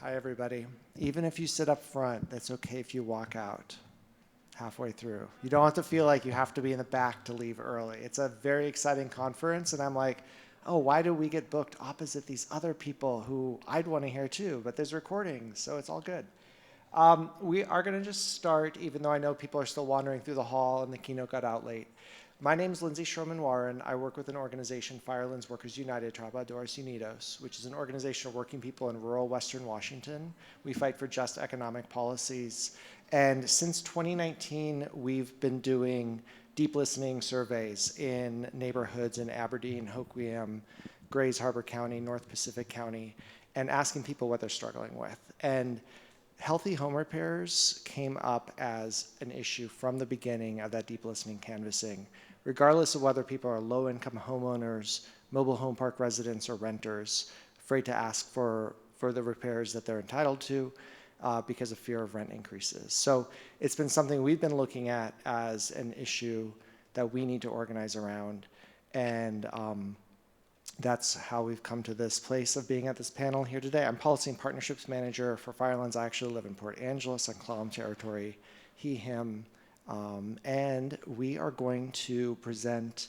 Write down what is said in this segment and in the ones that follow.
Hi, everybody. Even if you sit up front, that's okay if you walk out halfway through. You don't have to feel like you have to be in the back to leave early. It's a very exciting conference, and I'm like, oh, why do we get booked opposite these other people who I'd want to hear too, but there's recordings, so it's all good. We are going to just start, even though I know people are still wandering through the hall and the keynote got out late. My name is Lindsay Sherman-Warren. I work with an organization, Firelands Workers United, Trabajadores Unidos, which is an organization of working people in rural Western Washington. We fight for just economic policies. And since 2019, we've been doing deep listening surveys in neighborhoods in Aberdeen, Hoquiam, Grays Harbor County, North Pacific County, and asking people what they're struggling with. And healthy home repairs came up as an issue from the beginning of that deep listening canvassing, regardless of whether people are low-income homeowners, mobile home park residents, or renters, afraid to ask for the repairs that they're entitled to because of fear of rent increases. So it's been something we've been looking at as an issue that we need to organize around, and that's how we've come to this place of being at this panel here today. I'm Policy and Partnerships Manager for Firelands. I actually live in Port Angeles on Clallam territory, he, him, and we are going to present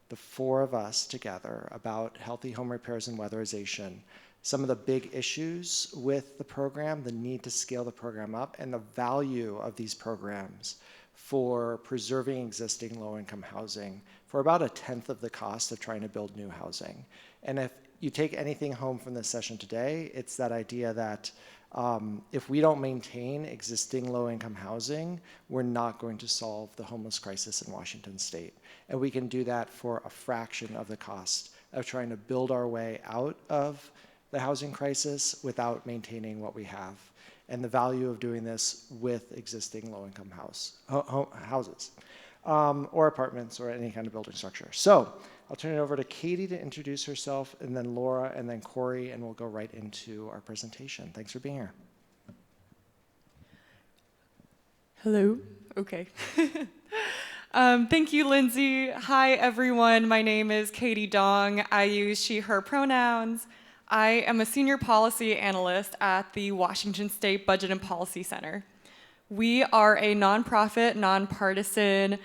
the four of us together about healthy home repairs and weatherization, some of the big issues with the program, the need to scale the program up, and the value of these programs for preserving existing low-income housing for about 1/10 of the cost of trying to build new housing. And if you take anything home from this session today, it's that idea that if we don't maintain existing low-income housing, we're not going to solve the homeless crisis in Washington state. And we can do that for a fraction of the cost of trying to build our way out of the housing crisis without maintaining what we have, and the value of doing this with existing low-income houses or apartments or any kind of building structure. So I'll turn it over to Katie to introduce herself, and then Laura, and then Corey, and we'll go right into our presentation. Thanks for being here. Hello. Okay. Thank you, Lindsay. Hi, everyone. My name is Katie Dong. I use she, her pronouns. I am a senior policy analyst at the Washington State Budget and Policy Center. We are a nonprofit, nonpartisan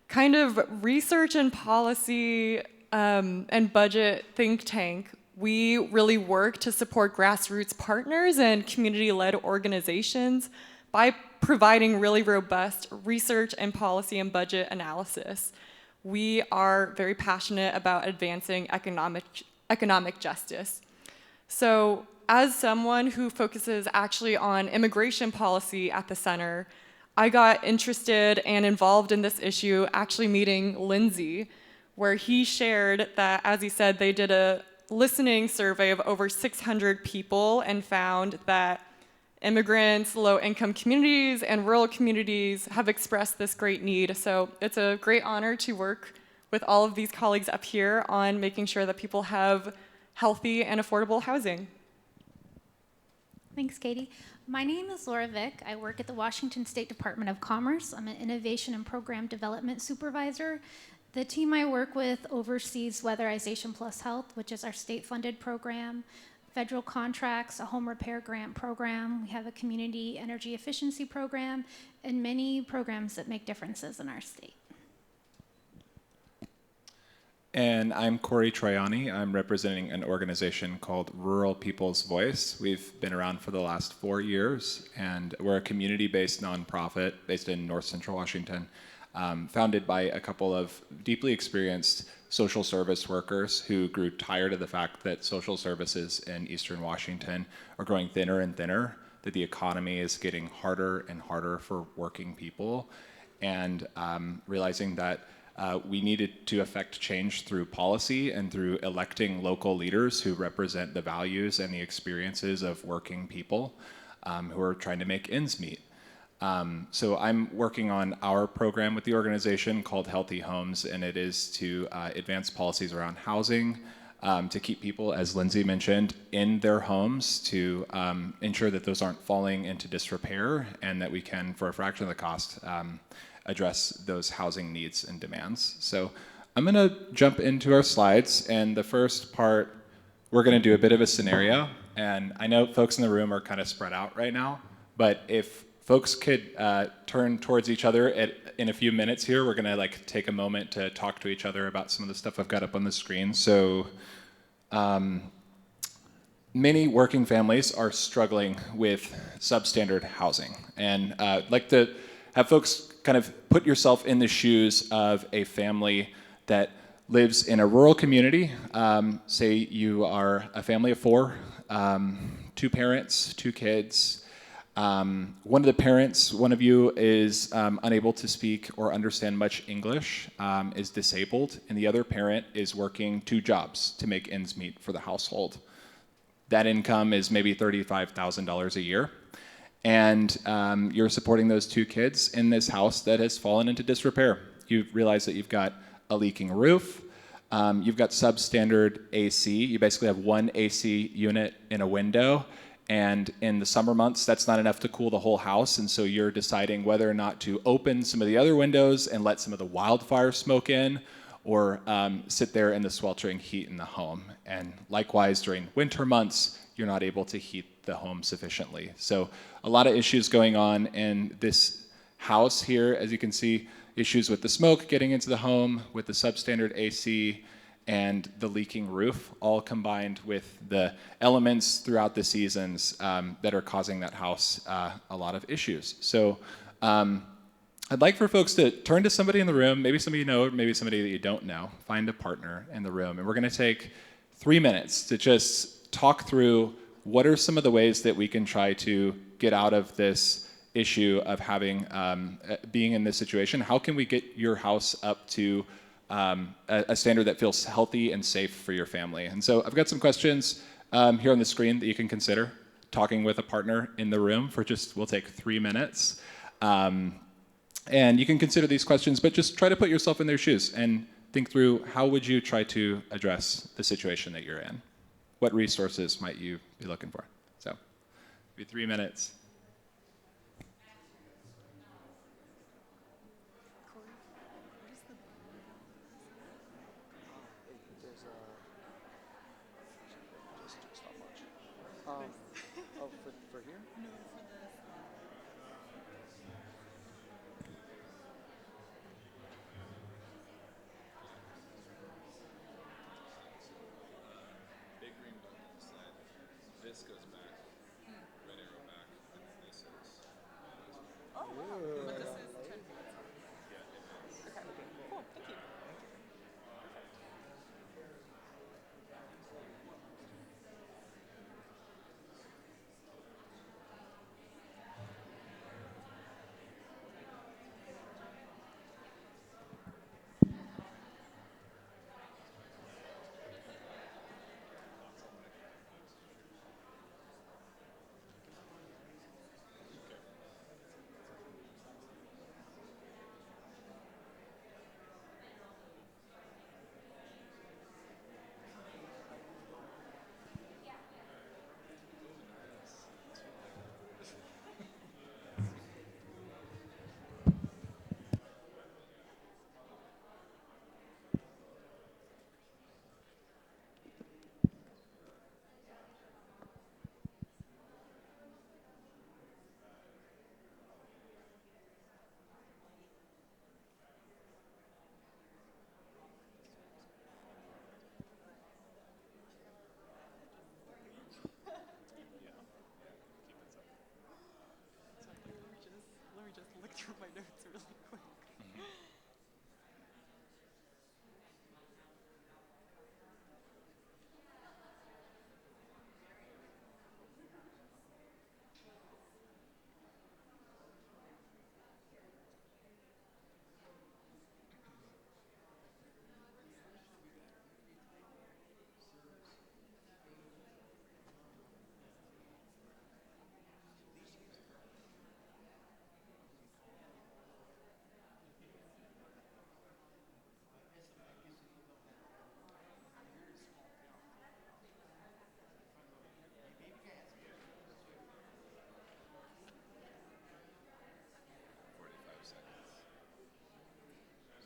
kind of research and policy and budget think tank. We really work to support grassroots partners and community-led organizations by providing really robust research and policy and budget analysis. We are very passionate about advancing economic justice. So as someone who focuses actually on immigration policy at the center, I got interested and involved in this issue actually meeting Lindsay, where he shared that, as he said, they did a listening survey of over 600 people and found that immigrants, low-income communities, and rural communities have expressed this great need. So it's a great honor to work with all of these colleagues up here on making sure that people have healthy and affordable housing. Thanks, Katie. My name is Laura Vick. I work at the Washington State Department of Commerce. I'm an Innovation and Program Development Supervisor. The team I work with oversees Weatherization Plus Health, which is our state-funded program, federal contracts, a home repair grant program. We have a community energy efficiency program, and many programs that make differences in our state. And I'm Corey Troiani. I'm representing an organization called Rural People's Voice. We've been around for the last 4 years, and we're a community-based nonprofit based in North Central Washington, founded by a couple of deeply experienced social service workers who grew tired of the fact that social services in Eastern Washington are growing thinner and thinner, that the economy is getting harder and harder for working people, and realizing that we needed to affect change through policy and through electing local leaders who represent the values and the experiences of working people who are trying to make ends meet. So I'm working on our program with the organization called Healthy Homes, and it is to advance policies around housing, to keep people, as Lindsay mentioned, in their homes, to ensure that those aren't falling into disrepair, and that we can, for a fraction of the cost, address those housing needs and demands. So I'm gonna jump into our slides, and the first part, we're gonna do a bit of a scenario. And I know folks in the room are kind of spread out right now, but if folks could turn towards each other in a few minutes here, we're gonna like take a moment to talk to each other about some of the stuff I've got up on the screen. So many working families are struggling with substandard housing. And I'd like to have folks kind of put yourself in the shoes of a family that lives in a rural community. Say you are a family of four, 2 parents, 2 kids. One of the parents, one of you is unable to speak or understand much English, is disabled, and the other parent is working 2 jobs to make ends meet for the household. That income is maybe $35,000 a year. And you're supporting those 2 kids in this house that has fallen into disrepair. You realize that you've got a leaking roof, you've got substandard AC. You basically have 1 AC unit in a window, and in the summer months, that's not enough to cool the whole house, and so you're deciding whether or not to open some of the other windows and let some of the wildfire smoke in, or sit there in the sweltering heat in the home. And likewise, during winter months, you're not able to heat the home sufficiently. So a lot of issues going on in this house here. As you can see, issues with the smoke getting into the home, with the substandard AC, and the leaking roof, all combined with the elements throughout the seasons that are causing that house a lot of issues. So I'd like for folks to turn to somebody in the room, maybe somebody you know, maybe somebody that you don't know, find a partner in the room, and we're gonna take 3 minutes to just talk through what are some of the ways that we can try to get out of this issue of having, being in this situation. How can we get your house up to a standard that feels healthy and safe for your family? And so I've got some questions here on the screen that you can consider talking with a partner in the room for just, we'll take 3 minutes. And you can consider these questions, but just try to put yourself in their shoes and think through how would you try to address the situation that you're in? What resources might you be looking for? So, be 3 minutes. For here? Big green button on the side. This goes back. Red arrow back. And this is. Oh, wow. But this is 10 minutes. Yeah, it is. Okay. Cool. Thank you. Let me just look through my notes really quick.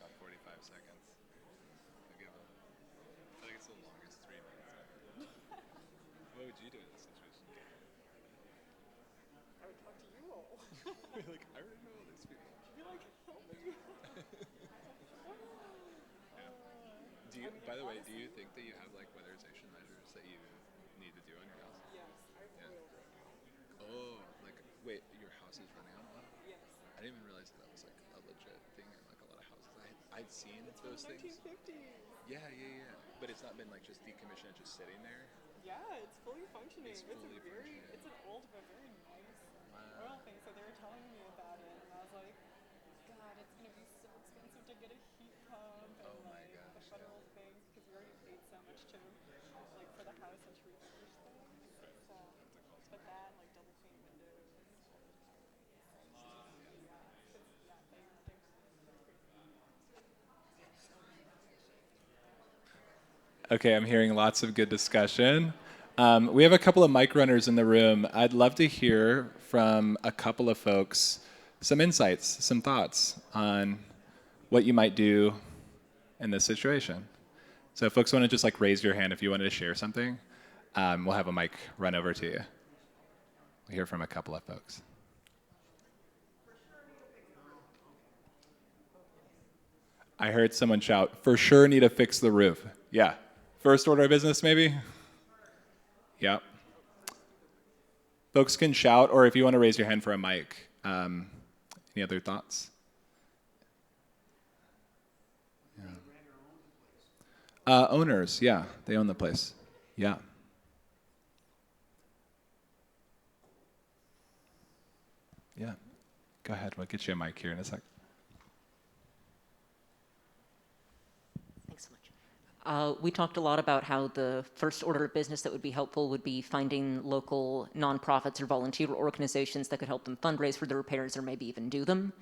About 45 seconds. I think it's the longest 3 minutes ever. What would you do in this situation? Like, I already know all these people. Do you, by the way, do you think that you have like weatherization measures that you need to do on your house? Oh, like, wait, your house is running on water? I didn't even realize that was like a legit thing in like a lot of houses. I'd seen those things. Yeah, yeah, yeah. But it's not been like just decommissioned, just sitting there. Yeah, it's fully functioning. It's fully functioning. It's an old but very nice oil thing. So they were telling me about it, and I was like, God, it's gonna be so expensive to get a heat pump and Oh my like the gosh, federal yeah. things because we already paid so much to like for the house and to refurbish things. So, but that like double pane windows. Okay, I'm hearing lots of good discussion. We have a couple of mic runners in the room. I'd love to hear from a couple of folks some insights, some thoughts on what you might do in this situation. So if folks want to just like raise your hand if you wanted to share something, we'll have a mic run over to you. We'll hear from a couple of folks. I heard someone shout, "For sure need to fix the roof." Yeah. First order of business, maybe? Yeah. Folks can shout, or if you want to raise your hand for a mic. Any other thoughts? Yeah. Owners, yeah, they own the place. Yeah. Yeah. Go ahead, we'll get you a mic here in a sec. Thanks so much. We talked a lot about how the first order of business that would be helpful would be finding local nonprofits or volunteer organizations that could help them fundraise for the repairs or maybe even do them.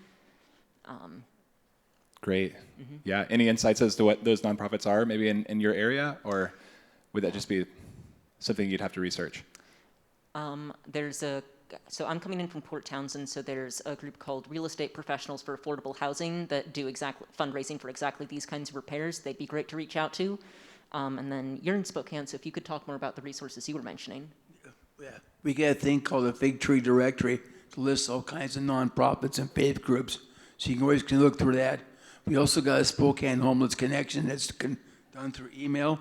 Great. Yeah. Any insights as to what those nonprofits are, maybe in your area, or would that just be something you'd have to research? So I'm coming in from Port Townsend, so there's a group called Real Estate Professionals for Affordable Housing that do fundraising for exactly these kinds of repairs. They'd be great to reach out to. And then you're in Spokane, so if you could talk more about the resources you were mentioning. Yeah, we get a thing called a Fig Tree Directory to list all kinds of nonprofits and faith groups, so you can always look through that. We also got a Spokane Homeless Connection that's done through email,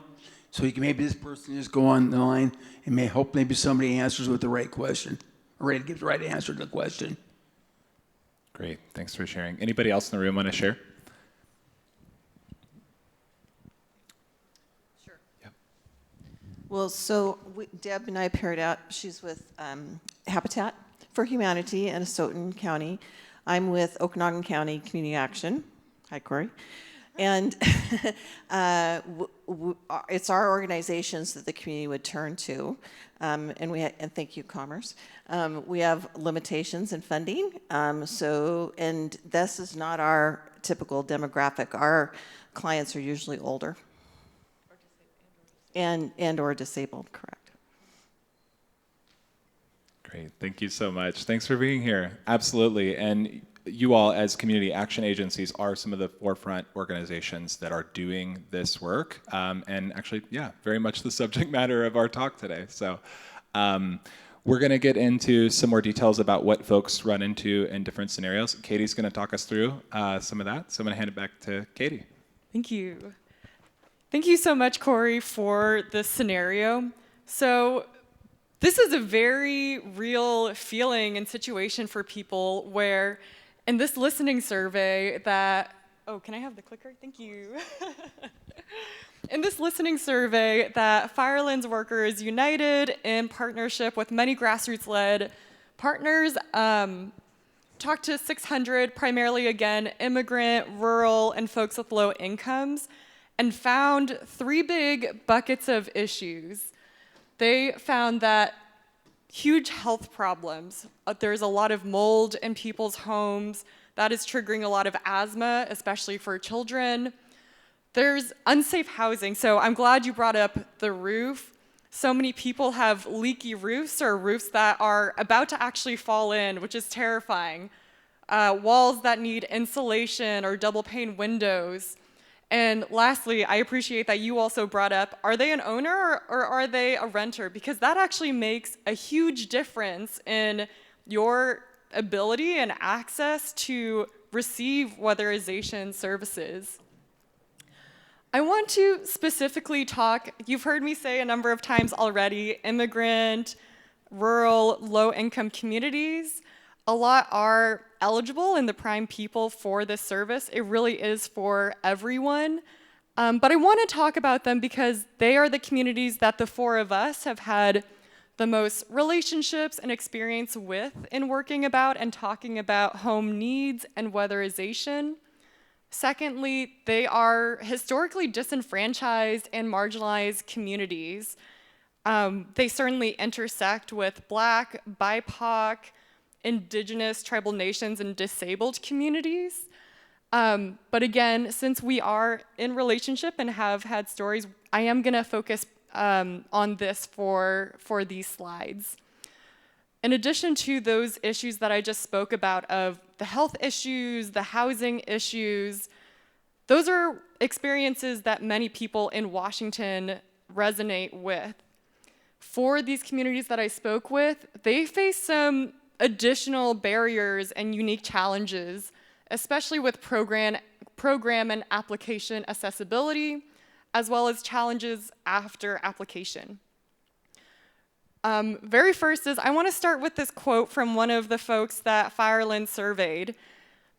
so you can maybe this person just go online and hope maybe somebody answers with the right question, or gives the right answer to the question. Great. Thanks for sharing. Anybody else in the room want to share? Sure. Yep. Well, so Deb and I paired out. She's with Habitat for Humanity in Stoughton County. I'm with Okanagan County Community Action. Hi, Corey. And it's our organizations that the community would turn to, and thank you, Commerce. We have limitations in funding, and this is not our typical demographic. Our clients are usually older, and or disabled, correct. Great. Thank you so much. Thanks for being here. Absolutely. And you all, as community action agencies, are some of the forefront organizations that are doing this work. And actually, yeah, very much the subject matter of our talk today. So we're going to get into some more details about what folks run into in different scenarios. Katie's going to talk us through some of that. So I'm going to hand it back to Katie. Thank you. Thank you so much, Corey, for this scenario. So this is a very real feeling and situation for people where in this listening survey that, oh, can I have the clicker? Thank you. In this listening survey that Firelands Workers United, in partnership with many grassroots-led partners, talked to 600, primarily again, immigrant, rural, and folks with low incomes, and found 3 big buckets of issues. They found that huge health problems. There's a lot of mold in people's homes. That is triggering a lot of asthma, especially for children. There's unsafe housing. So I'm glad you brought up the roof. So many people have leaky roofs or roofs that are about to actually fall in, which is terrifying. Walls that need insulation or double pane windows. And lastly, I appreciate that you also brought up, are they an owner or are they a renter? Because that actually makes a huge difference in your ability and access to receive weatherization services. I want to specifically talk, you've heard me say a number of times already, immigrant, rural, low-income communities. A lot are eligible and the prime people for this service. It really is for everyone. But I want to talk about them because they are the communities that the four of us have had the most relationships and experience with in working about and talking about home needs and weatherization. Secondly, they are historically disenfranchised and marginalized communities. They certainly intersect with Black, BIPOC, Indigenous, tribal nations, and disabled communities. But again, since we are in relationship and have had stories, I am gonna focus on this for these slides. In addition to those issues that I just spoke about of the health issues, the housing issues, those are experiences that many people in Washington resonate with. For these communities that I spoke with, they face some additional barriers and unique challenges, especially with program and application accessibility, as well as challenges after application. Very first is, I want to start with this quote from one of the folks that Fireland surveyed.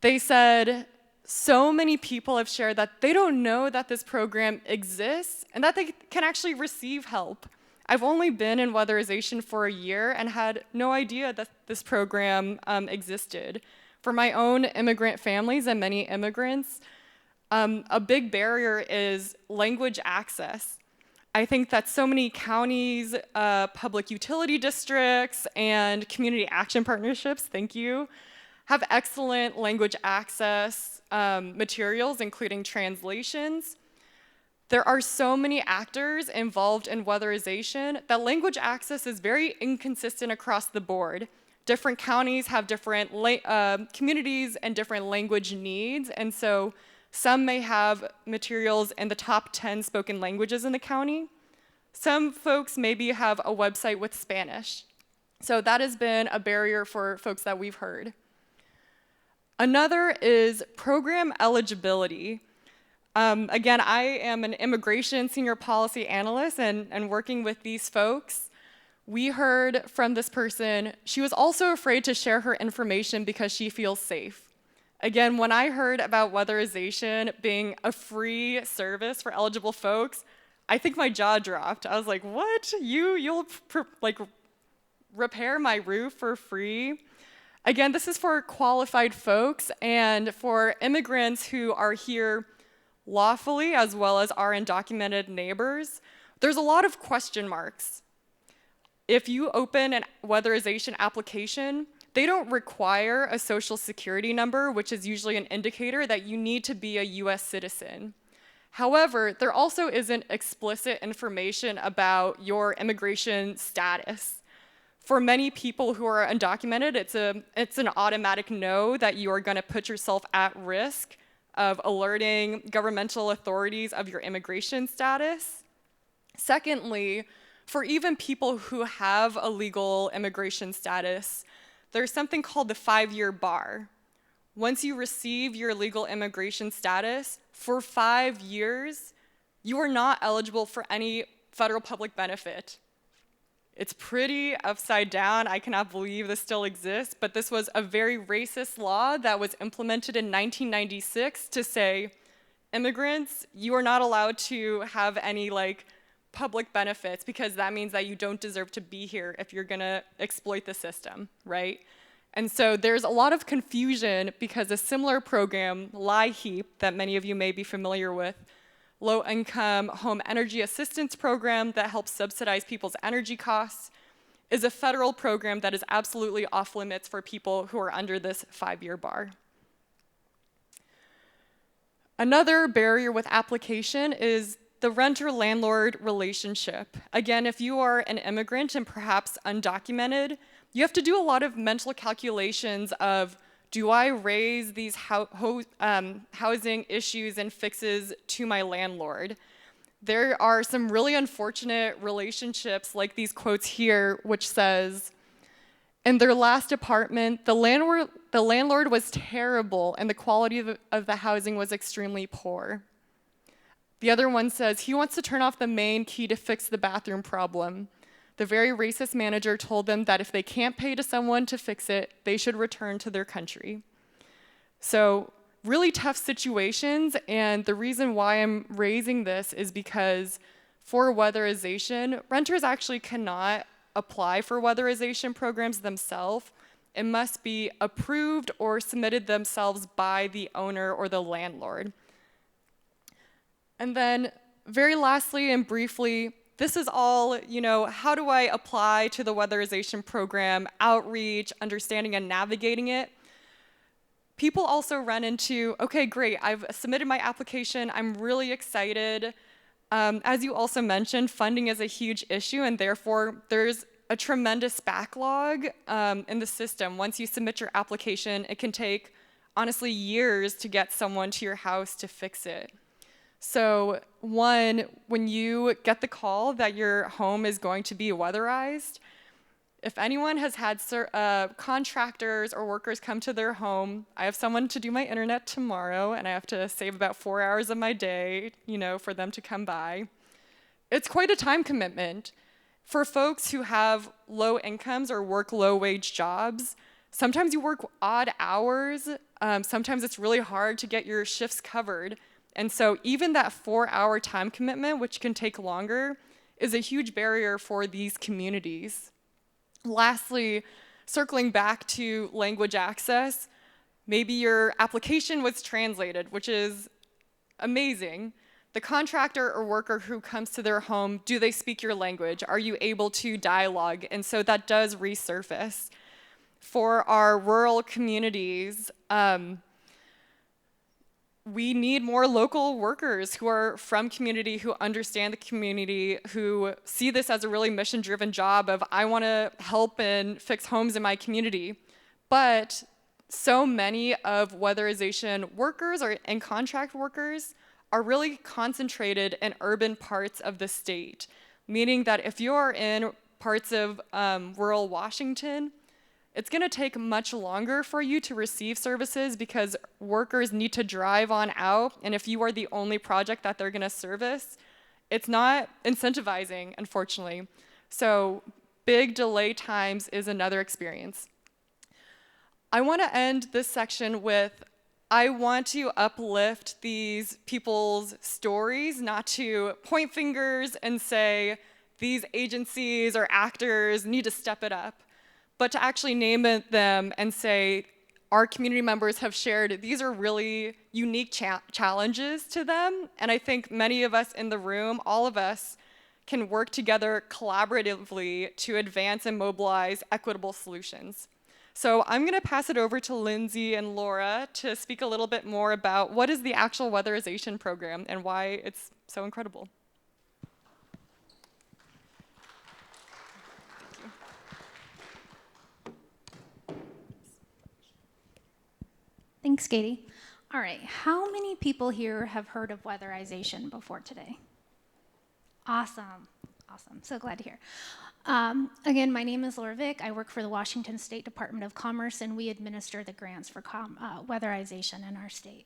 They said, so many people have shared that they don't know that this program exists and that they can actually receive help. I've only been in weatherization for a year and had no idea that this program existed. For my own immigrant families and many immigrants, a big barrier is language access. I think that so many counties, public utility districts, and community action partnerships, thank you, have excellent language access materials, including translations. There are so many actors involved in weatherization that language access is very inconsistent across the board. Different counties have different communities and different language needs, and so some may have materials in the top 10 spoken languages in the county. Some folks maybe have a website with Spanish. So that has been a barrier for folks that we've heard. Another is program eligibility. Again, I am an immigration senior policy analyst and working with these folks. We heard from this person, she was also afraid to share her information because she feels safe. Again, when I heard about weatherization being a free service for eligible folks, I think my jaw dropped. I was like, what? You'll repair my roof for free? Again, this is for qualified folks and for immigrants who are here lawfully as well as our undocumented neighbors. There's a lot of question marks. If you open a weatherization application, they don't require a social security number, which is usually an indicator that you need to be a US citizen. However, there also isn't explicit information about your immigration status. For many people who are undocumented, it's an automatic no that you are gonna put yourself at risk of alerting governmental authorities of your immigration status. Secondly, for even people who have a legal immigration status, there's something called the 5-year bar. Once you receive your legal immigration status, for 5 years, you are not eligible for any federal public benefit. It's pretty upside down. I cannot believe this still exists, but this was a very racist law that was implemented in 1996 to say, immigrants, you are not allowed to have any public benefits because that means that you don't deserve to be here if you're gonna exploit the system, right? And so there's a lot of confusion because a similar program, LIHEAP, that many of you may be familiar with, low-income home energy assistance program that helps subsidize people's energy costs, is a federal program that is absolutely off limits for people who are under this 5-year bar. Another barrier with application is the renter-landlord relationship. Again, if you are an immigrant and perhaps undocumented, you have to do a lot of mental calculations of, do I raise these housing issues and fixes to my landlord? There are some really unfortunate relationships like these quotes here, which says, In their last apartment, the landlord was terrible and the quality of the housing was extremely poor. The other one says he wants to turn off the main key to fix the bathroom problem. The very racist manager told them that if they can't pay to someone to fix it, they should return to their country. So really tough situations, and the reason why I'm raising this is because for weatherization, renters actually cannot apply for weatherization programs themselves. It must be approved or submitted themselves by the owner or the landlord. And then very lastly and briefly, this is all, how do I apply to the weatherization program, outreach, understanding and navigating it? People also run into, okay, great, I've submitted my application, I'm really excited. As you also mentioned, funding is a huge issue, and therefore there's a tremendous backlog in the system. Once you submit your application, it can take, honestly, years to get someone to your house to fix it. So one, when you get the call that your home is going to be weatherized, if anyone has had contractors or workers come to their home, I have someone to do my internet tomorrow, and I have to save about 4 hours of my day, for them to come by. It's quite a time commitment. For folks who have low incomes or work low-wage jobs, sometimes you work odd hours. Sometimes it's really hard to get your shifts covered. And so even that 4-hour time commitment, which can take longer, is a huge barrier for these communities. Lastly, circling back to language access, maybe your application was translated, which is amazing. The contractor or worker who comes to their home, do they speak your language? Are you able to dialogue? And so that does resurface. For our rural communities, we need more local workers who are from community, who understand the community, who see this as a really mission-driven job of, I want to help and fix homes in my community. But so many of weatherization workers and contract workers are really concentrated in urban parts of the state, meaning that if you are in parts of rural Washington, it's going to take much longer for you to receive services because workers need to drive on out, and if you are the only project that they're going to service, it's not incentivizing, unfortunately. So big delay times is another experience. I want to end this section with, I want to uplift these people's stories, not to point fingers and say these agencies or actors need to step it up, but to actually name them and say, our community members have shared, these are really unique challenges to them, and I think many of us in the room, all of us, can work together collaboratively to advance and mobilize equitable solutions. So I'm gonna pass it over to Lindsay and Laura to speak a little bit more about what is the actual weatherization program and why it's so incredible. Thanks, Katie. All right, how many people here have heard of weatherization before today? Awesome, awesome, so glad to hear. Again, my name is Laura Vick. I work for the Washington State Department of Commerce, and we administer the grants for weatherization in our state.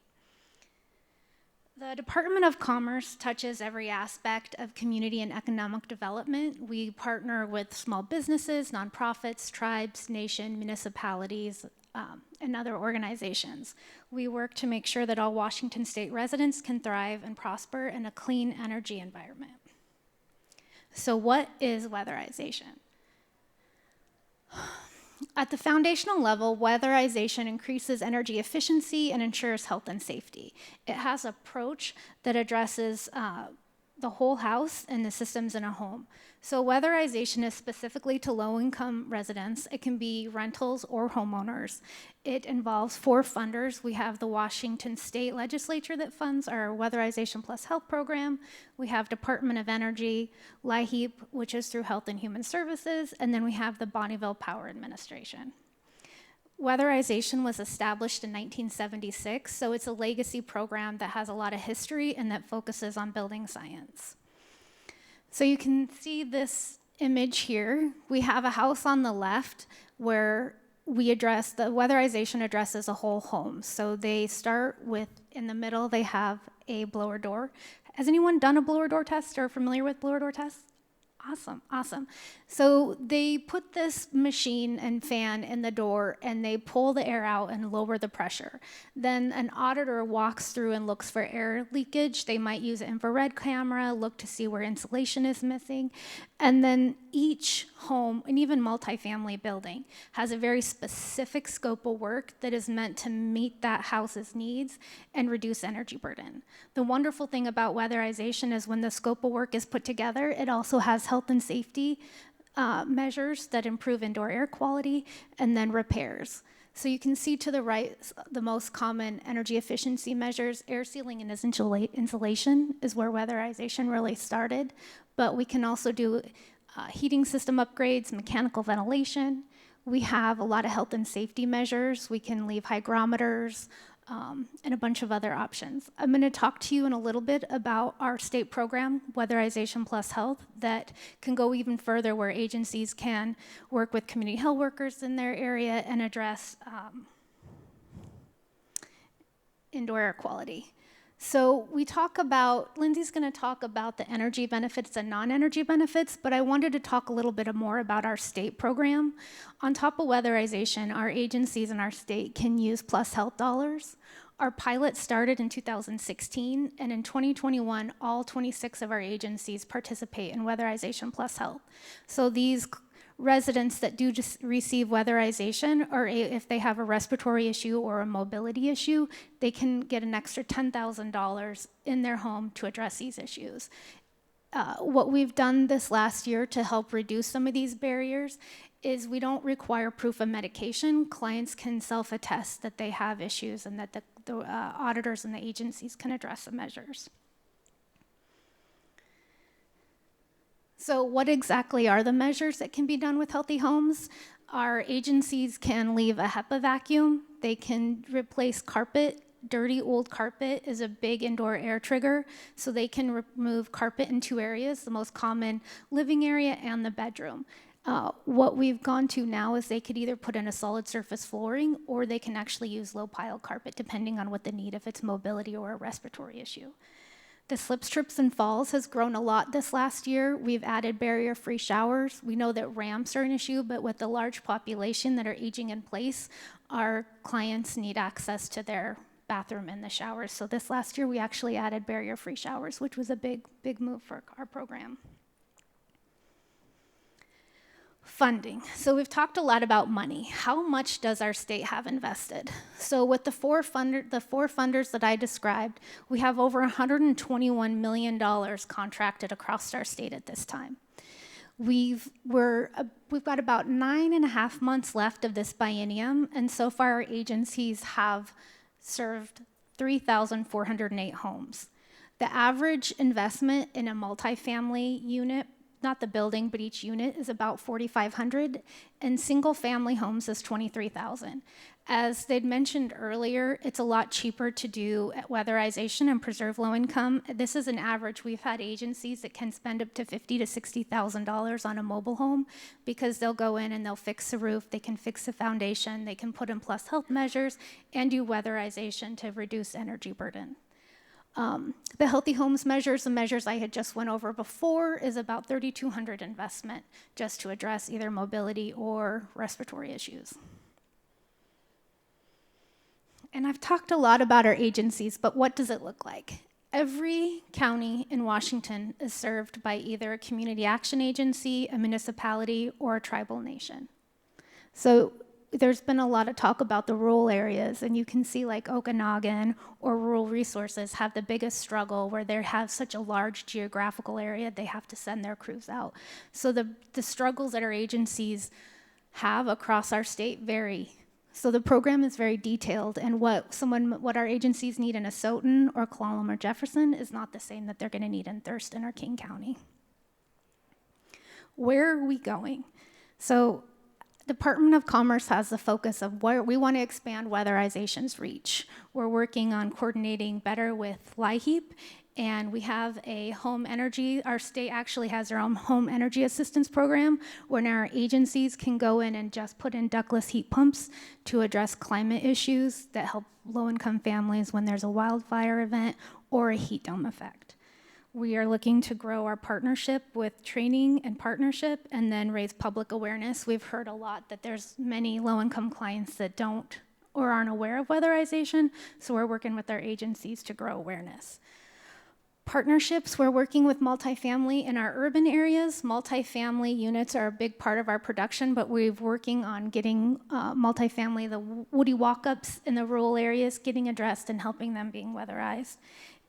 The Department of Commerce touches every aspect of community and economic development. We partner with small businesses, nonprofits, tribes, nation, municipalities, and other organizations. We work to make sure that all Washington State residents can thrive and prosper in a clean energy environment. So what is weatherization? At the foundational level, weatherization increases energy efficiency and ensures health and safety. It has an approach that addresses the whole house and the systems in a home. So weatherization is specifically to low-income residents. It can be rentals or homeowners. It involves 4 funders. We have the Washington State Legislature that funds our Weatherization Plus Health program. We have Department of Energy, LIHEAP, which is through Health and Human Services, and then we have the Bonneville Power Administration. Weatherization was established in 1976, so it's a legacy program that has a lot of history and that focuses on building science. So you can see this image here. We have a house on the left. where we address, the weatherization addresses a whole home. So they start with, in the middle, they have a blower door. Has anyone done a blower door test or familiar with blower door tests? Awesome, awesome. So they put this machine and fan in the door and they pull the air out and lower the pressure. Then an auditor walks through and looks for air leakage. They might use an infrared camera, look to see where insulation is missing. And then each home, and even multifamily building, has a very specific scope of work that is meant to meet that house's needs and reduce energy burden. The wonderful thing about weatherization is when the scope of work is put together, it also has health and safety measures that improve indoor air quality, and then repairs. So you can see to the right, the most common energy efficiency measures, air sealing and insulation is where weatherization really started, but we can also do heating system upgrades, mechanical ventilation. We have a lot of health and safety measures. We can leave hygrometers, and a bunch of other options. I'm going to talk to you in a little bit about our state program, Weatherization Plus Health, that can go even further, where agencies can work with community health workers in their area and address indoor air quality. So we talk about, Lindsay's going to talk about the energy benefits and non-energy benefits, but I wanted to talk a little bit more about our state program. On top of weatherization, our agencies in our state can use Plus Health dollars. Our pilot started in 2016, and in 2021, all 26 of our agencies participate in Weatherization Plus Health. So these residents that do just receive weatherization, or if they have a respiratory issue or a mobility issue, they can get an extra $10,000 in their home to address these issues. What we've done this last year to help reduce some of these barriers is we don't require proof of medication. Clients can self-attest that they have issues and that the auditors and the agencies can address the measures. So what exactly are the measures that can be done with healthy homes? Our agencies can leave a HEPA vacuum. They can replace carpet. Dirty old carpet is a big indoor air trigger, so they can remove carpet in two areas, the most common living area and the bedroom. What we've gone to now is they could either put in a solid surface flooring, or they can actually use low pile carpet, depending on what the need, if it's mobility or a respiratory issue. The slips, trips, and falls has grown a lot this last year. We've added barrier-free showers. We know that ramps are an issue, but with the large population that are aging in place, our clients need access to their bathroom and the showers. So this last year, we actually added barrier-free showers, which was a big move for our program. Funding. So we've talked a lot about money. How much does our state have invested? So with the four funders that I described, we have over $121 million contracted across our state at this time. We've got about 9.5 months left of this biennium, and so far our agencies have served 3,408 homes. The average investment in a multifamily unit, not the building, but each unit, is about $4,500, and single family homes is $23,000. As they'd mentioned earlier, it's a lot cheaper to do weatherization and preserve low income. This is an average. We've had agencies that can spend up to $50,000 to $60,000 on a mobile home, because they'll go in and they'll fix the roof, they can fix the foundation, they can put in Plus Health measures and do weatherization to reduce energy burden. The healthy homes measures, the measures I had just went over before, is about $3,200 investment just to address either mobility or respiratory issues. And I've talked a lot about our agencies, but what does it look like? Every county in Washington is served by either a community action agency, a municipality, or a tribal nation. So there's been a lot of talk about the rural areas, and you can see like Okanagan or Rural Resources have the biggest struggle, where they have such a large geographical area, they have to send their crews out. So the struggles that our agencies have across our state vary. So the program is very detailed, and what our agencies need in Asotin or Clallam or Jefferson is not the same that they're going to need in Thurston or King County. Where are we going? So Department of Commerce has the focus of where we want to expand weatherization's reach. We're working on coordinating better with LIHEAP, and we have a home energy, our state actually has their own home energy assistance program where our agencies can go in and just put in ductless heat pumps to address climate issues that help low-income families when there's a wildfire event or a heat dome effect. We are looking to grow our partnership with training and partnership and then raise public awareness. We've heard a lot that there's many low-income clients that don't or aren't aware of weatherization, so we're working with our agencies to grow awareness. Partnerships, we're working with multifamily in our urban areas. Multifamily units are a big part of our production, but we're working on getting multifamily, the woody walk-ups in the rural areas, getting addressed and helping them being weatherized.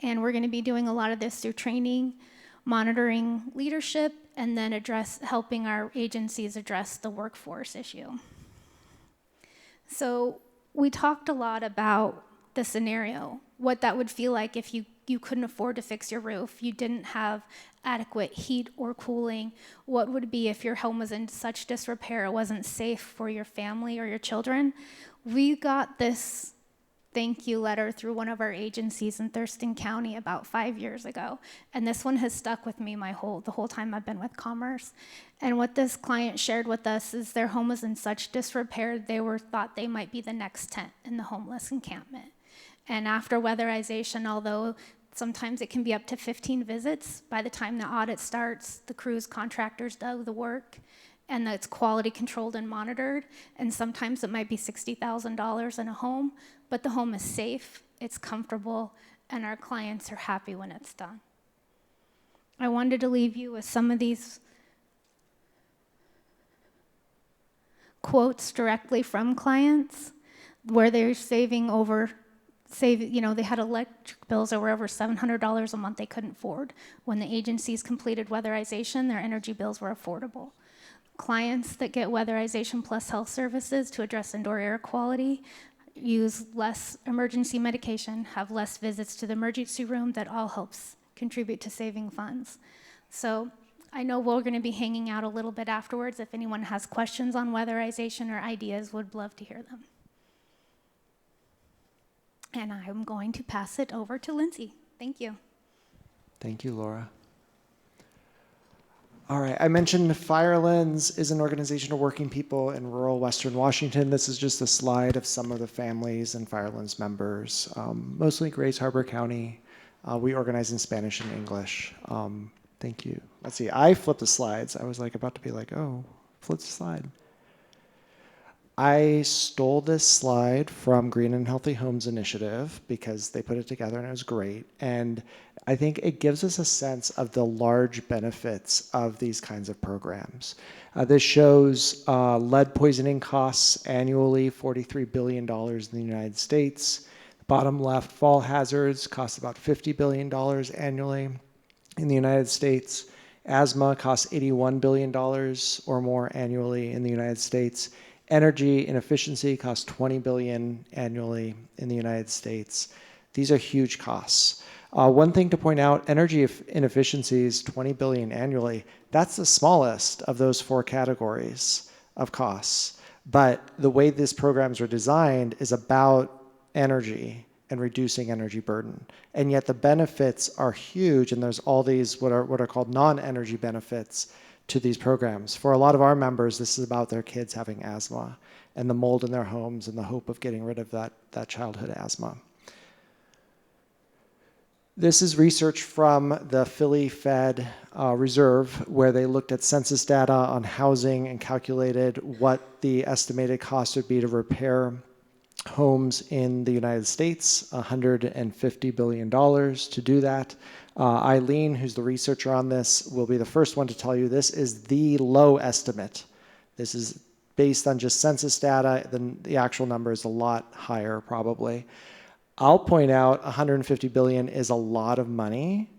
And we're gonna be doing a lot of this through training, monitoring leadership, and then helping our agencies address the workforce issue. So we talked a lot about the scenario, what that would feel like if you couldn't afford to fix your roof, you didn't have adequate heat or cooling. What would it be if your home was in such disrepair it wasn't safe for your family or your children? We got this thank you letter through one of our agencies in Thurston County about 5 years ago. And this one has stuck with me the whole time I've been with Commerce. And what this client shared with us is their home was in such disrepair, they thought they might be the next tent in the homeless encampment. And after weatherization, although sometimes it can be up to 15 visits, by the time the audit starts, the crews contractors do the work, and it's quality controlled and monitored, and sometimes it might be $60,000 in a home, but the home is safe, it's comfortable, and our clients are happy when it's done. I wanted to leave you with some of these quotes directly from clients where they're they had electric bills that were over $700 a month they couldn't afford. When the agencies completed weatherization, their energy bills were affordable. Clients that get weatherization plus health services to address indoor air quality use less emergency medication, have less visits to the emergency room. That all helps contribute to saving funds. So I know we're going to be hanging out a little bit afterwards. If anyone has questions on weatherization or ideas, would love to hear them. And I'm going to pass it over to Lindsay. Thank you. Thank you, Laura. All right, I mentioned Firelands is an organization of working people in rural Western Washington. This is just a slide of some of the families and Firelands members, mostly Grays Harbor County. We organize in Spanish and English. Thank you. Let's see, I flipped the slides. I was about to be like, oh, flip the slide. I stole this slide from Green and Healthy Homes Initiative because they put it together and it was great. And I think it gives us a sense of the large benefits of these kinds of programs. This shows lead poisoning costs annually, $43 billion in the United States. Bottom left, fall hazards cost about $50 billion annually in the United States. Asthma costs $81 billion or more annually in the United States. Energy inefficiency costs $20 billion annually in the United States. These are huge costs. One thing to point out, energy inefficiencies, $20 billion annually. That's the smallest of those four categories of costs. But the way these programs are designed is about energy and reducing energy burden. And yet the benefits are huge, and there's all these what are called non-energy benefits to these programs. For a lot of our members, this is about their kids having asthma and the mold in their homes and the hope of getting rid of that childhood asthma. This is research from the Philly Fed Reserve, where they looked at census data on housing and calculated what the estimated cost would be to repair homes in the United States, $150 billion to do that. Eileen, who's the researcher on this, will be the first one to tell you this is the low estimate. This is based on just census data. Then the actual number is a lot higher, probably. I'll point out 150 billion is a lot of money.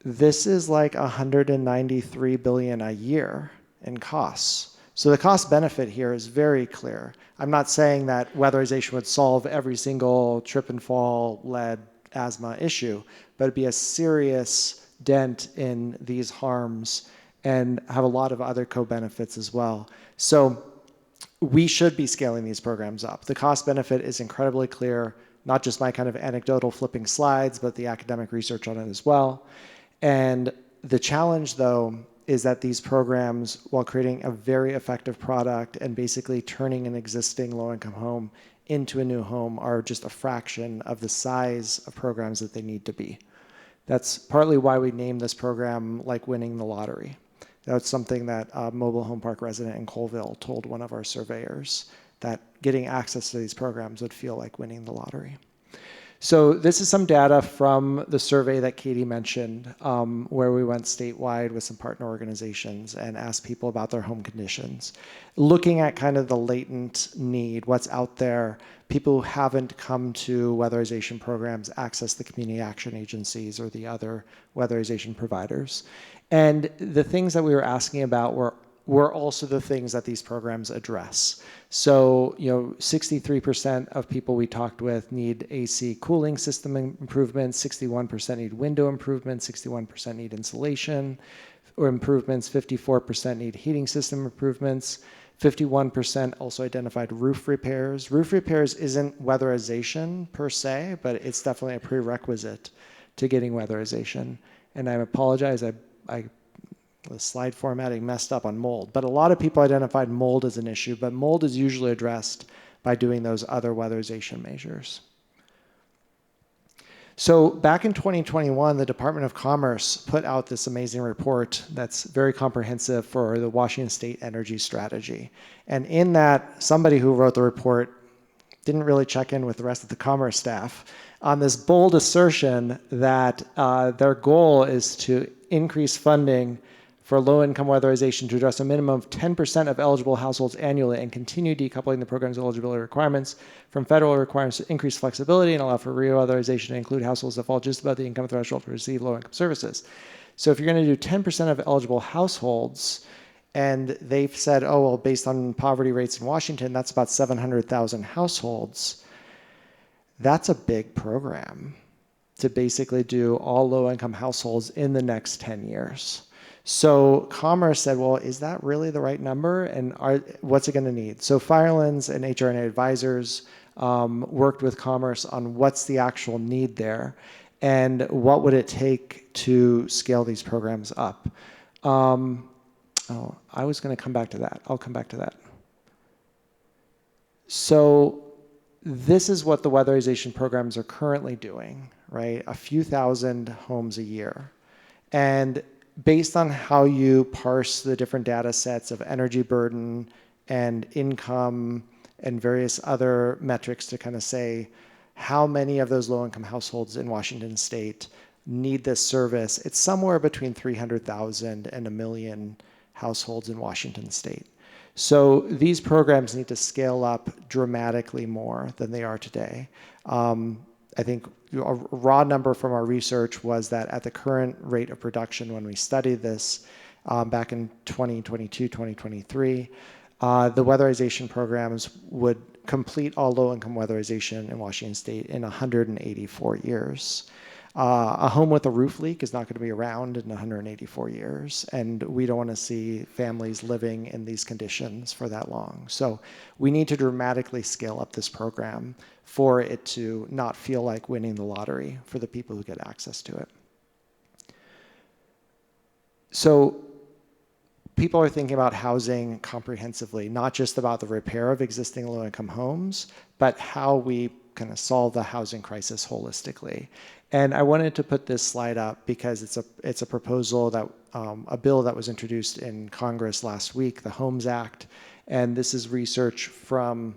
This is like 193 billion a year in costs. So the cost benefit here is very clear. I'm not saying that weatherization would solve every single trip and fall, lead, asthma issue, but it'd be a serious dent in these harms and have a lot of other co-benefits as well. So we should be scaling these programs up. The cost benefit is incredibly clear, not just my kind of anecdotal flipping slides, but the academic research on it as well. And the challenge, though, is that these programs, while creating a very effective product and basically turning an existing low-income home into a new home, are just a fraction of the size of programs that they need to be. That's partly why we named this program like winning the lottery. That's something that a mobile home park resident in Colville told one of our surveyors, that getting access to these programs would feel like winning the lottery. So this is some data from the survey that Katie mentioned, where we went statewide with some partner organizations and asked people about their home conditions. Looking at kind of the latent need, what's out there, people who haven't come to weatherization programs access the community action agencies or the other weatherization providers. And the things that we were asking about were also the things that these programs address. So, 63% of people we talked with need AC cooling system improvements, 61% need window improvements, 61% need insulation or improvements, 54% need heating system improvements, 51% also identified roof repairs. Roof repairs isn't weatherization per se, but it's definitely a prerequisite to getting weatherization. And I apologize, the slide formatting messed up on mold, but a lot of people identified mold as an issue, but mold is usually addressed by doing those other weatherization measures. So back in 2021, the Department of Commerce put out this amazing report that's very comprehensive for the Washington State Energy Strategy. And in that, somebody who wrote the report didn't really check in with the rest of the Commerce staff on this bold assertion that their goal is to increase funding for low-income weatherization to address a minimum of 10% of eligible households annually and continue decoupling the program's eligibility requirements from federal requirements to increase flexibility and allow for re-weatherization to include households that fall just above the income threshold to receive low-income services. So if you're going to do 10% of eligible households, and they've said, oh, well, based on poverty rates in Washington, that's about 700,000 households, that's a big program to basically do all low-income households in the next 10 years. So Commerce said, well, is that really the right number? And what's it going to need? So Firelands and HRNA advisors worked with Commerce on what's the actual need there and what would it take to scale these programs up. I was going to come back to that. I'll come back to that. So this is what the weatherization programs are currently doing, right? A few thousand homes a year. And based on how you parse the different data sets of energy burden and income and various other metrics to kind of say how many of those low-income households in Washington State need this service, it's somewhere between 300,000 and 1 million households in Washington State. So these programs need to scale up dramatically more than they are today. I think a raw number from our research was that at the current rate of production when we studied this back in 2022, 2023, the weatherization programs would complete all low-income weatherization in Washington State in 184 years. A home with a roof leak is not going to be around in 184 years, and we don't want to see families living in these conditions for that long. So we need to dramatically scale up this program for it to not feel like winning the lottery for the people who get access to it. So people are thinking about housing comprehensively, not just about the repair of existing low-income homes, but how we kind of solve the housing crisis holistically. And I wanted to put this slide up because it's a proposal that a bill that was introduced in Congress last week, the Homes Act, and this is research from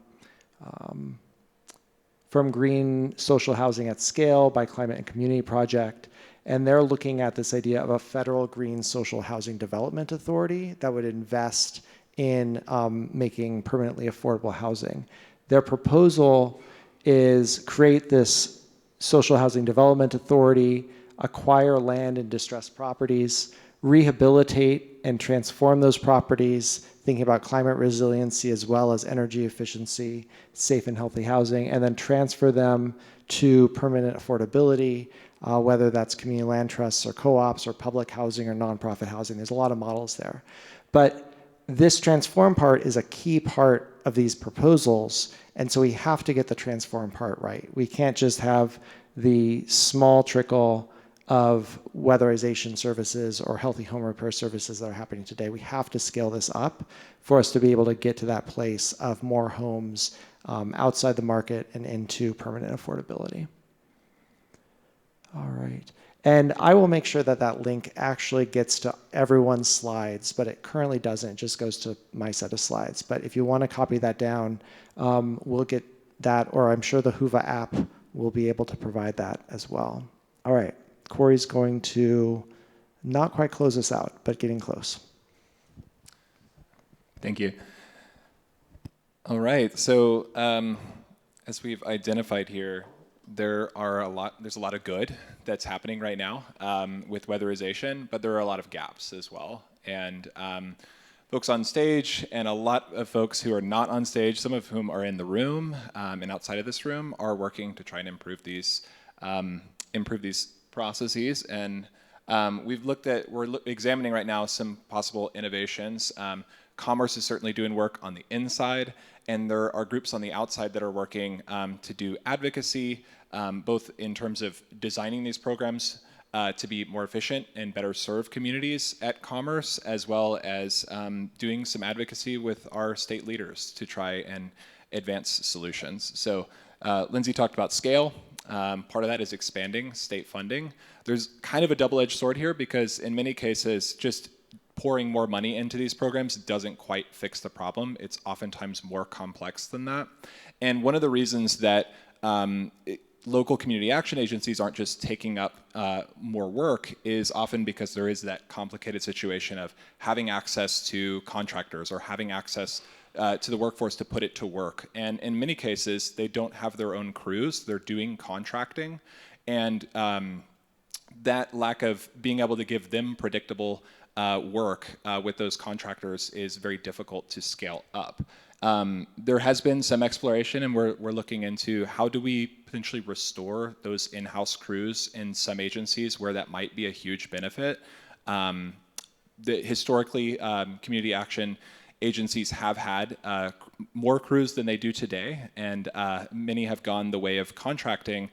Green Social Housing at Scale by Climate and Community Project, and they're looking at this idea of a federal green social housing development authority that would invest in making permanently affordable housing. Their proposal is create this social housing development authority, acquire land and distressed properties, rehabilitate and transform those properties, thinking about climate resiliency as well as energy efficiency, safe and healthy housing, and then transfer them to permanent affordability, whether that's community land trusts or co-ops or public housing or nonprofit housing. There's a lot of models there. But this transform part is a key part of these proposals, and so we have to get the transform part right. We can't just have the small trickle of weatherization services or healthy home repair services that are happening today. We have to scale this up for us to be able to get to that place of more homes outside the market and into permanent affordability. All right. And I will make sure that that link actually gets to everyone's slides, but it currently doesn't. It just goes to my set of slides. But if you want to copy that down, we'll get that, or I'm sure the Hoover app will be able to provide that as well. All right. Corey's going to not quite close us out, but getting close. Thank you. All right. So as we've identified here, there's a lot of good that's happening right now with weatherization, but there are a lot of gaps as well. And folks on stage and a lot of folks who are not on stage, some of whom are in the room and outside of this room, are working to try and improve these processes. And we're examining right now some possible innovations. Commerce is certainly doing work on the inside, and there are groups on the outside that are working to do advocacy, both in terms of designing these programs to be more efficient and better serve communities at Commerce, as well as doing some advocacy with our state leaders to try and advance solutions. So Lindsay talked about scale. Part of that is expanding state funding. There's kind of a double-edged sword here because in many cases, just pouring more money into these programs doesn't quite fix the problem. It's oftentimes more complex than that. And one of the reasons that local community action agencies aren't just taking up more work is often because there is that complicated situation of having access to contractors or having access to the workforce to put it to work. And in many cases, they don't have their own crews. They're doing contracting. And that lack of being able to give them predictable work with those contractors is very difficult to scale up. There has been some exploration, and we're looking into how do we potentially restore those in-house crews in some agencies where that might be a huge benefit. Historically, community action agencies have had more crews than they do today, and many have gone the way of contracting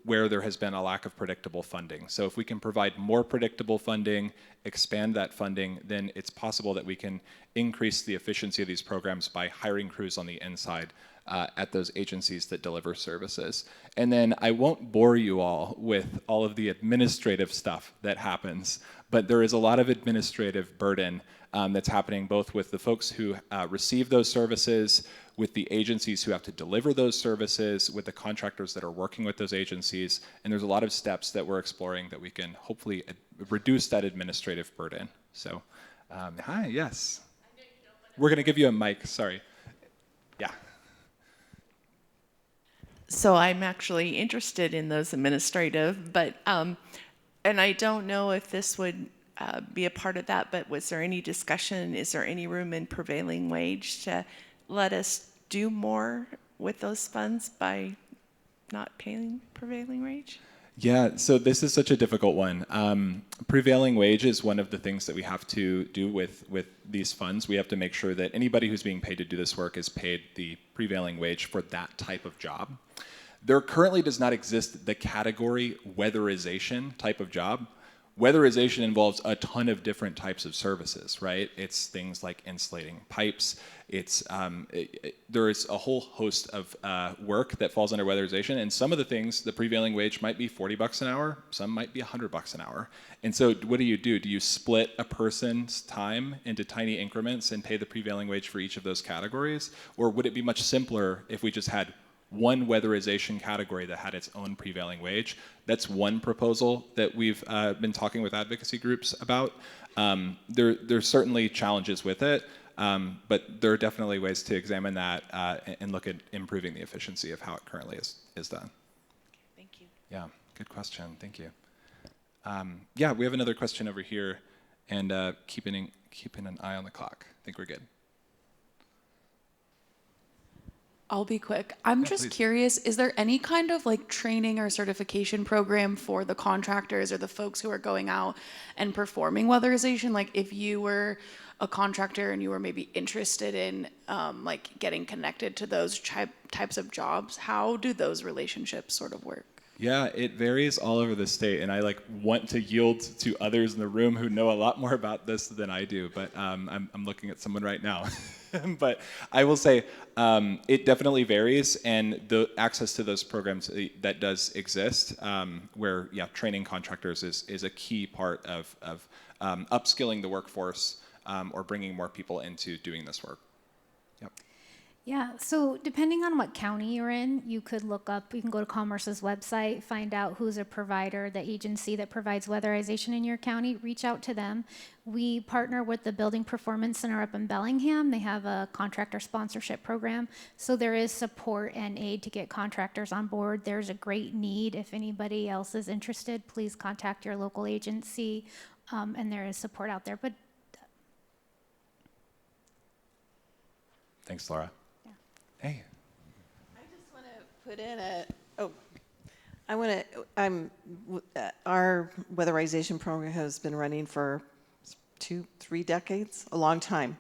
where there has been a lack of predictable funding. So if we can provide more predictable funding, expand that funding, then it's possible that we can increase the efficiency of these programs by hiring crews on the inside at those agencies that deliver services. And then I won't bore you all with all of the administrative stuff that happens, but there is a lot of administrative burden that's happening both with the folks who receive those services, with the agencies who have to deliver those services, with the contractors that are working with those agencies. And there's a lot of steps that we're exploring that we can hopefully reduce that administrative burden. So, hi, yes. We're going to give you a mic, sorry. Yeah. So I'm actually interested in those administrative, but, and I don't know if this would be a part of that, but was there any discussion, is there any room in prevailing wage to let us do more with those funds by not paying prevailing wage? Yeah, so this is such a difficult one. Prevailing wage is one of the things that we have to do with these funds. We have to make sure that anybody who's being paid to do this work is paid the prevailing wage for that type of job. There currently does not exist the category weatherization type of job. Weatherization involves a ton of different types of services, right? It's things like insulating pipes. It's there is a whole host of work that falls under weatherization, and some of the things, the prevailing wage might be $40 an hour, some might be $100 an hour. And so what do? Do you split a person's time into tiny increments and pay the prevailing wage for each of those categories? Or would it be much simpler if we just had one weatherization category that had its own prevailing wage? That's one proposal that we've been talking with advocacy groups about. There's certainly challenges with it, but there are definitely ways to examine that and look at improving the efficiency of how it currently is done. Thank you. Yeah, good question, thank you. Yeah, we have another question over here, and keeping an eye on the clock. I think we're good. I'll be quick. I'm Yeah, just please. curious, is there any kind of like training or certification program for the contractors or the folks who are going out and performing weatherization? Like if you were a contractor and you were maybe interested in like getting connected to those types of jobs, how do those relationships sort of work? Yeah, it varies all over the state, and I want to yield to others in the room who know a lot more about this than I do. But I'm looking at someone right now. But I will say it definitely varies, and the access to those programs that does exist, where training contractors is a key part of upskilling the workforce or bringing more people into doing this work. Yep. Yeah, so depending on what county you're in, you can go to Commerce's website, find out who's a provider, the agency that provides weatherization in your county, reach out to them. We partner with the Building Performance Center up in Bellingham. They have a contractor sponsorship program. So there is support and aid to get contractors on board. There's a great need. If anybody else is interested, please contact your local agency, and there is support out there. But Thanks, Laura. Hey. I just want to put in our weatherization program has been running for 2-3 decades, a long time.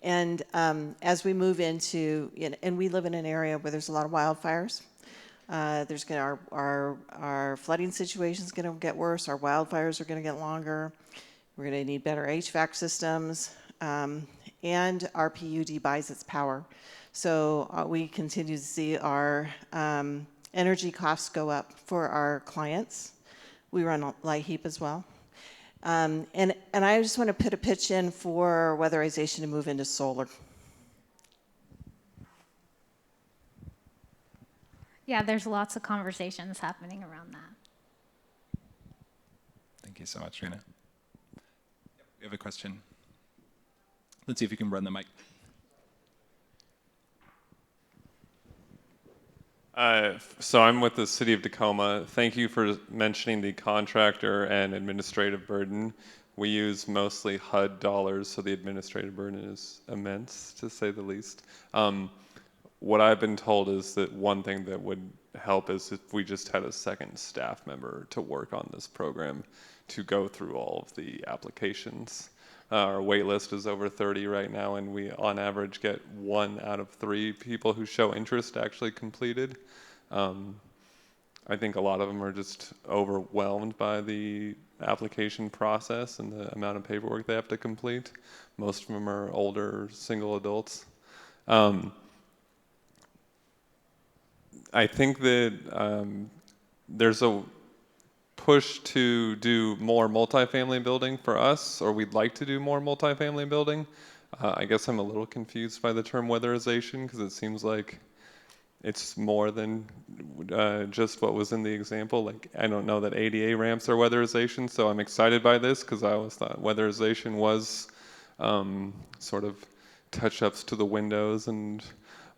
And as we move into, and we live in an area where there's a lot of wildfires. Our flooding situation is going to get worse. Our wildfires are going to get longer. We're going to need better HVAC systems. And our PUD buys its power. So we continue to see our energy costs go up for our clients. We run a light heap as well. And I just want to put a pitch in for weatherization to move into solar. yeah, there's lots of conversations happening around that. Thank you so much, Rena. We have a question. Let's see if you can run the mic. So I'm with the City of Tacoma. Thank you for mentioning the contractor and administrative burden. We use mostly HUD dollars, so the administrative burden is immense, to say the least. What I've been told is that one thing that would help is if we just had a second staff member to work on this program to go through all of the applications. Our wait list is over 30 right now, and we on average get 1 out of 3 people who show interest actually completed. I think a lot of them are just overwhelmed by the application process and the amount of paperwork they have to complete. Most of them are older single adults. I think that there's a push to do more multifamily building for us, or we'd like to do more multifamily building. I guess I'm a little confused by the term weatherization because it seems like it's more than just what was in the example. Like, I don't know that ADA ramps are weatherization, so I'm excited by this because I always thought weatherization was sort of touch-ups to the windows and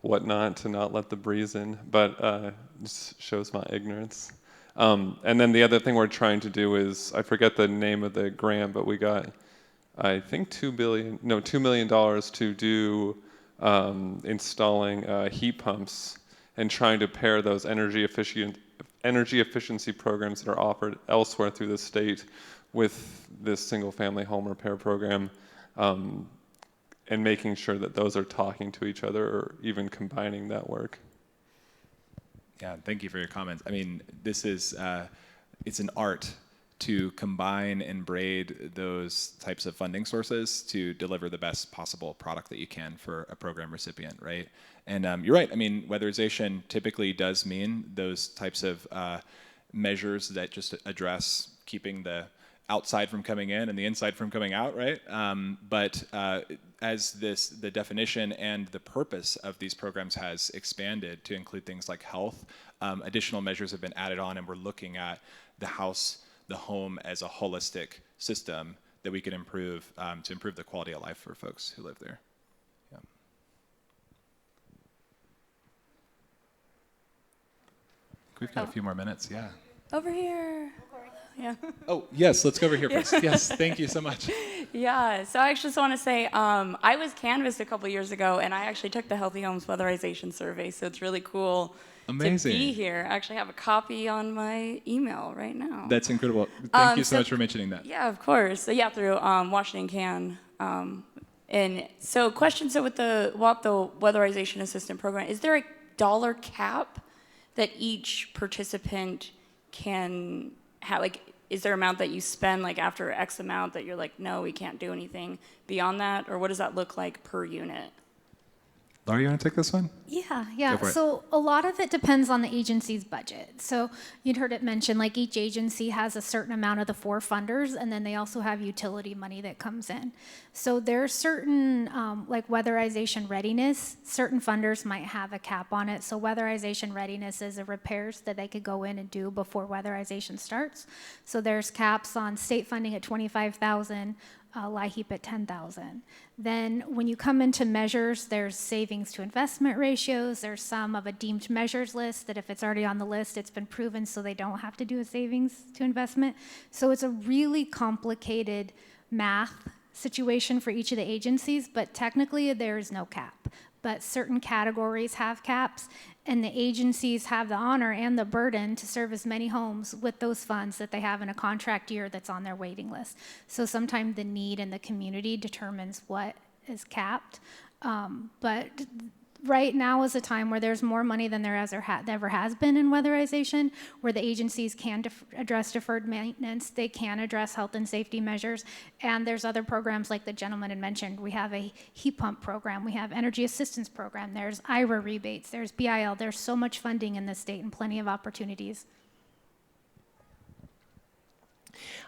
whatnot to not let the breeze in, but just shows my ignorance. And then the other thing we're trying to do is, I forget the name of the grant, but we got, I think $2 million to do installing heat pumps and trying to pair those energy efficiency programs that are offered elsewhere through the state with this single family home repair program, and making sure that those are talking to each other or even combining that work. Yeah, thank you for your comments. I mean, this is, it's an art to combine and braid those types of funding sources to deliver the best possible product that you can for a program recipient, right? And you're right, I mean, weatherization typically does mean those types of measures that just address keeping the outside from coming in and the inside from coming out, right? But as the definition and the purpose of these programs has expanded to include things like health, additional measures have been added on, and we're looking at the house, the home as a holistic system that we can improve to improve the quality of life for folks who live there. Yeah. We've got a few more minutes, yeah. Over here. Yeah. Oh, yes, let's go over here first. Yes, thank you so much. Yeah, so I actually just want to say I was canvassed a couple years ago, and I actually took the Healthy Homes Weatherization Survey, so it's really cool Amazing. to be here. I actually have a copy on my email right now. That's incredible. Thank you so so- much for mentioning that. Yeah, of course. So yeah, through Washington Can. And so question, so with the Weatherization Assistant Program, is there a dollar cap that each participant can have? Like, is there an amount that you spend, like after X amount, that you're like, no, we can't do anything beyond that? Or what does that look like per unit? Laura, you want to take this one? Yeah. Go for it. So a lot of it depends on the agency's budget. So you'd heard it mentioned, like each agency has a certain amount of the 4 funders, and then they also have utility money that comes in. So there's certain, like weatherization readiness, certain funders might have a cap on it. So weatherization readiness is the repairs that they could go in and do before weatherization starts. So there's caps on state funding at 25,000. LIHEAP at 10,000. Then when you come into measures, there's savings to investment ratios. There's some of a deemed measures list that if it's already on the list, it's been proven, so they don't have to do a savings to investment. So it's a really complicated math situation for each of the agencies, but technically there is no cap. But certain categories have caps, and the agencies have the honor and the burden to serve as many homes with those funds that they have in a contract year that's on their waiting list. So sometimes the need in the community determines what is capped. But right now is a time where there's more money than there ever has been in weatherization, where the agencies can address deferred maintenance, they can address health and safety measures, and there's other programs like the gentleman had mentioned. We have a heat pump program, we have energy assistance program, there's IRA rebates, there's BIL, there's so much funding in the state and plenty of opportunities.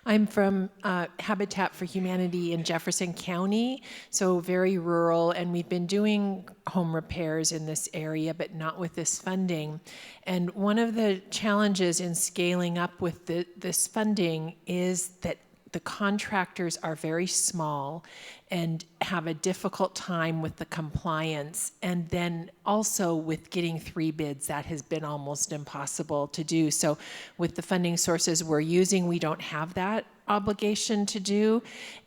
I'm from Habitat for Humanity in Jefferson County, so very rural, and we've been doing home repairs in this area, but not with this funding. And one of the challenges in scaling up with this funding is that the contractors are very small and have a difficult time with the compliance. And then also with getting 3 bids, that has been almost impossible to do. So with the funding sources we're using, we don't have that obligation to do.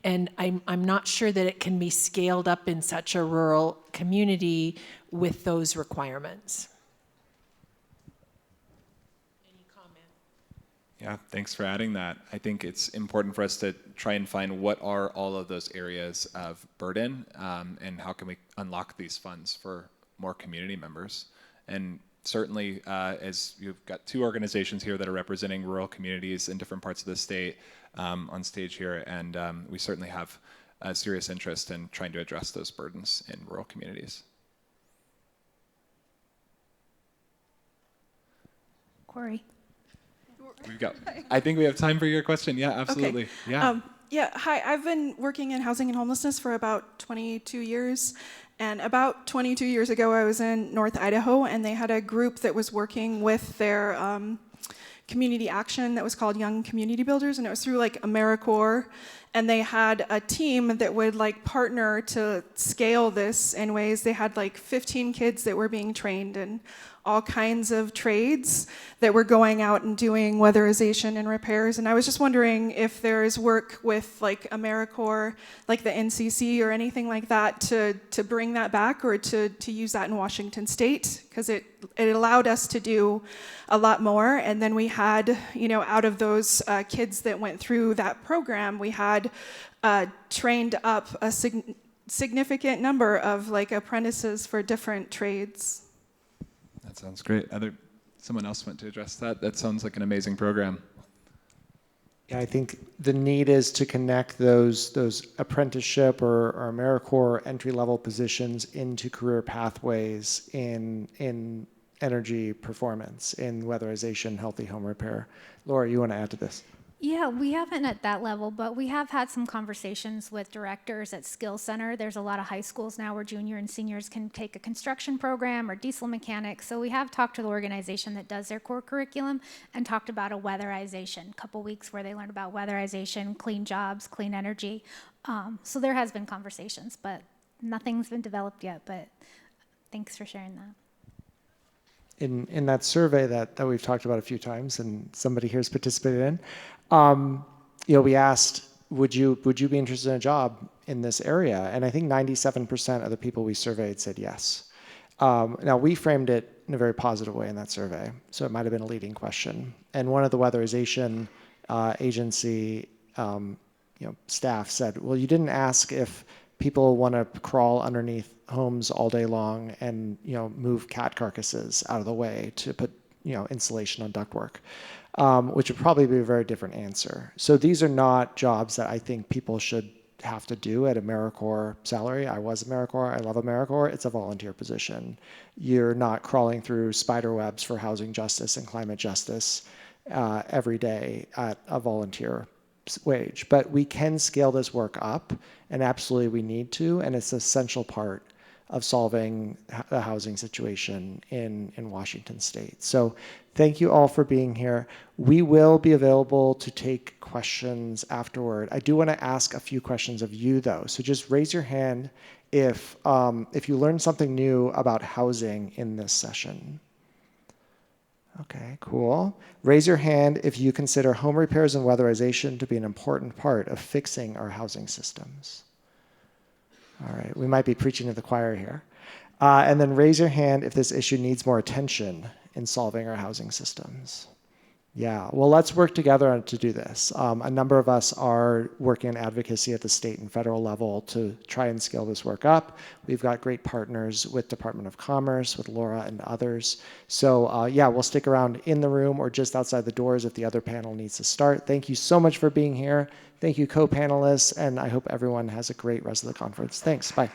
And I'm not sure that it can be scaled up in such a rural community with those requirements. Yeah, thanks for adding that. I think it's important for us to try and find what are all of those areas of burden and how can we unlock these funds for more community members. And certainly, as you've got 2 organizations here that are representing rural communities in different parts of the state on stage here, and we certainly have a serious interest in trying to address those burdens in rural communities. Corey. I think we have time for your question. Yeah, absolutely. Okay. Yeah. Hi, I've been working in housing and homelessness for about 22 years. And about 22 years ago, I was in North Idaho, and they had a group that was working with their community action that was called Young Community Builders, and it was through like AmeriCorps. And they had a team that would like partner to scale this in ways. They had like 15 kids that were being trained in all kinds of trades that were going out and doing weatherization and repairs. And I was just wondering if there is work with like AmeriCorps, like the NCC or anything like that to bring that back or to use that in Washington State, because it allowed us to do a lot more. And then we had, out of those kids that went through that program, we had trained up a significant number of like apprentices for different trades. That sounds great. Someone else want to address that? That sounds like an amazing program. Yeah, I think the need is to connect those apprenticeship or AmeriCorps entry-level positions into career pathways in energy performance, in weatherization, healthy home repair. Laura, you want to add to this? Yeah, we haven't at that level, but we have had some conversations with directors at Skill Center. There's a lot of high schools now where junior and seniors can take a construction program or diesel mechanics. So we have talked to the organization that does their core curriculum and talked about a weatherization, a couple weeks where they learned about weatherization, clean jobs, clean energy. So there has been conversations, but nothing's been developed yet, but thanks for sharing that. in that survey that we've talked about a few times and somebody here's participated in, we asked, would you be interested in a job in this area? And I think 97% of the people we surveyed said yes. Now, we framed it in a very positive way in that survey, so it might have been a leading question. And one of the weatherization agency staff said, well, you didn't ask if people want to crawl underneath homes all day long and move cat carcasses out of the way to put insulation on ductwork, which would probably be a very different answer. So these are not jobs that I think people should have to do at AmeriCorps salary. I was AmeriCorps. I love AmeriCorps. It's a volunteer position. You're not crawling through spider webs for housing justice and climate justice every day at a volunteer wage. But we can scale this work up, and absolutely we need to, and it's an essential part of solving the housing situation in Washington State. So thank you all for being here. We will be available to take questions afterward. I do want to ask a few questions of you though. So just raise your hand if you learned something new about housing in this session. Okay, cool. Raise your hand if you consider home repairs and weatherization to be an important part of fixing our housing systems. All right, we might be preaching to the choir here. And then raise your hand if this issue needs more attention in solving our housing systems. Yeah, well, let's work together to do this. A number of us are working on advocacy at the state and federal level to try and scale this work up. We've got great partners with Department of Commerce, with Laura and others. So yeah, we'll stick around in the room or just outside the doors if the other panel needs to start. Thank you so much for being here. Thank you, co-panelists, and I hope everyone has a great rest of the conference. Thanks, bye.